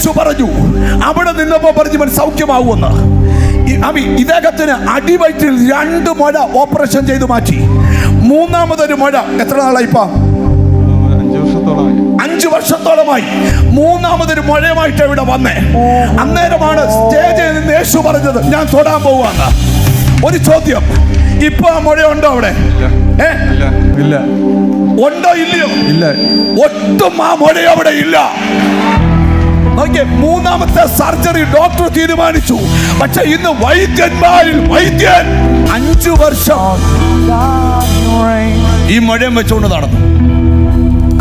യേശു പറഞ്ഞു, അവിടെ നിന്നപ്പോ പറഞ്ഞു ഇവൻ സൗഖ്യമാവുമെന്ന്. ഇദ്ദേഹത്തിന് അടിവയറ്റിൽ 2 മുഴ ഓപ്പറേഷൻ ചെയ്ത് മാറ്റി. 3ാമതൊരു മുഴ എത്ര നാളായി? ഇപ്പൊ 5 വർഷത്തോളമായി 3ാമതൊരു മുഴയുമായിട്ട് ഇവിടെ വന്നേ. അന്നേരമാണ് സ്റ്റേജിൽ നിന്ന് യേശു പറഞ്ഞത്, ഞാൻ തൊടാൻ പോവാന്ന്. ഒരു ചോദ്യം, ഇപ്പൊ ആ മുഴയുണ്ടോ അവിടെ? ഇല്ല. ഉണ്ടോ ഇല്ലയോ? ഇല്ല. ഒട്ടും ആ മുഴ അവിടെ ഇല്ല. 3ാമത്തെ സർജറി ഡോക്ടർ തീരുമാനിച്ചു. പക്ഷെ ഇന്ന് വൈദ്യന്മാരിൽ വൈദ്യൻ 5 വർഷം ഈ മുഴയും വെച്ചുകൊണ്ട് നടന്നു.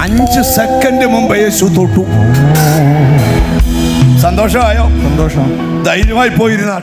5 സെക്കൻഡ് മുമ്പ് യേശു തൊട്ടു. സന്തോഷമായോ? സന്തോഷം. ധൈര്യമായി പോയിരുന്നാൽ